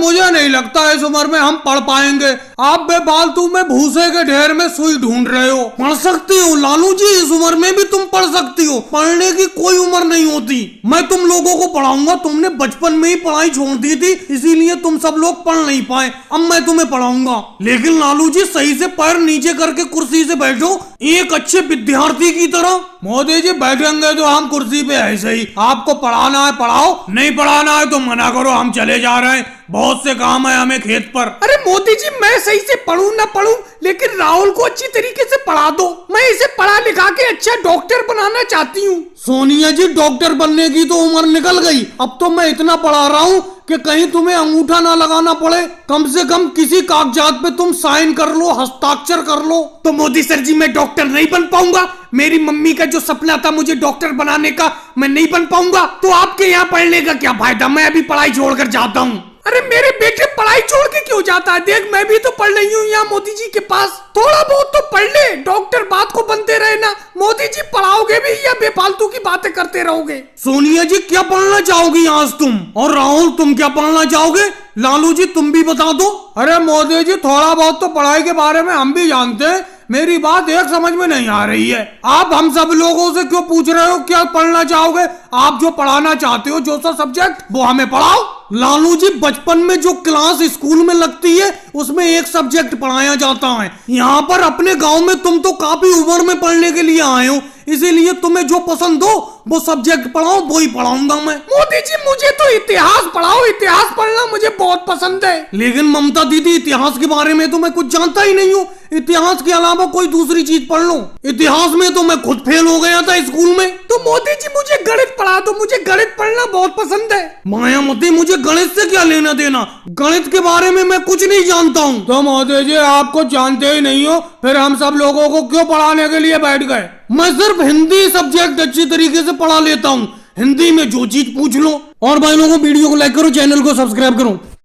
मुझे नहीं लगता इस उम्र में हम पढ़ पाएंगे। आप बेफालतू में भूसे के ढेर में सुई ढूंढ रहे हो। पढ़ सकती हो लालू जी, इस उम्र में भी तुम पढ़ सकती हो। पढ़ने की कोई उम्र नहीं होती। मैं तुम लोगों को पढ़ाऊंगा। तुमने बचपन में ही पढ़ाई छोड़ दी थी, इसीलिए तुम सब लोग पढ़ नहीं पाए। अब मैं तुम्हें पढ़ाऊंगा। लेकिन लालू जी सही से पैर नीचे करके कुर्सी से बैठो, एक अच्छे विद्यार्थी की तरह। मोदी जी बैठेंगे तो हम कुर्सी पे ऐसे ही। आपको पढ़ाना है पढ़ाओ, नहीं पढ़ाना है तो मना करो, हम चले जा रहे हैं। बहुत से काम है हमें खेत पर। अरे मोदी जी, मैं सही से पढ़ूं ना पढ़ूं, लेकिन राहुल को अच्छी तरीके से पढ़ा दो। मैं इसे पढ़ा लिखा के अच्छा डॉक्टर बनाना चाहती हूँ। सोनिया जी, डॉक्टर बनने की तो उम्र निकल गई। अब तो मैं इतना पढ़ा रहा हूँ कि कहीं तुम्हें अंगूठा ना लगाना पड़े। कम से कम किसी कागजात पे तुम साइन कर लो, हस्ताक्षर कर लो। तो मोदी सर जी, मैं डॉक्टर नहीं बन पाऊंगा। मेरी मम्मी का जो सपना था मुझे डॉक्टर बनाने का, मैं नहीं बन पाऊंगा। तो आपके यहाँ पढ़ने का क्या फायदा? मैं अभी पढ़ाई छोड़कर जाता हूँ। अरे मेरे बेटे पढ़ाई छोड़ के क्यों जाता है? देख, मैं भी तो पढ़ रही हूँ यहाँ मोदी जी के पास। थोड़ा बहुत तो पढ़ ले, डॉक्टर बात को बनते रहे ना। मोदी जी पढ़ाओगे भी या बेफालतू की बातें करते रहोगे? सोनिया जी, क्या पढ़ना चाहोगी आज तुम? और राहुल, तुम क्या पढ़ना चाहोगे? लालू जी, तुम भी बता दो। अरे मोदी जी, थोड़ा बहुत तो पढ़ाई के बारे में हम भी जानते हैं। मेरी बात एक समझ में नहीं आ रही है। आप हम सब लोगों से क्यों पूछ रहे हो क्या पढ़ना चाहोगे? आप जो पढ़ाना चाहते हो, जो सा सब्जेक्ट, वो हमें पढ़ाओ। लालू जी, बचपन में जो क्लास स्कूल में लगती है उसमें एक सब्जेक्ट पढ़ाया जाता है। यहाँ पर अपने गांव में तुम तो काफी उम्र में पढ़ने के लिए आए हो, इसीलिए तुम्हें जो पसंद हो वो सब्जेक्ट पढ़ाओ, वो ही पढ़ाऊंगा मैं। मोदी जी, मुझे तो इतिहास पढ़ाओ। इतिहास पढ़ना मुझे बहुत पसंद है। लेकिन ममता दीदी, इतिहास के बारे में तो मैं कुछ जानता ही नहीं हूँ। इतिहास के अलावा कोई दूसरी चीज पढ़ लो। इतिहास में तो मैं खुद फेल हो गया था स्कूल में। तो मोदी जी, मुझे गणित पढ़ा दो। मुझे गणित पढ़ना बहुत पसंद है। मायावती, मुझे गणित से क्या लेना देना? गणित के बारे में मैं कुछ नहीं जानता हूँ। तो मोदी जी, आप कुछ जानते ही नहीं हो, फिर हम सब लोगों को क्यों पढ़ाने के लिए बैठ गए? मैं सिर्फ हिंदी सब्जेक्ट अच्छी तरीके से पढ़ा लेता हूँ। हिंदी में जो चीज पूछ लो। और भाई लोगों, वीडियो को लाइक करो, चैनल को सब्सक्राइब करो।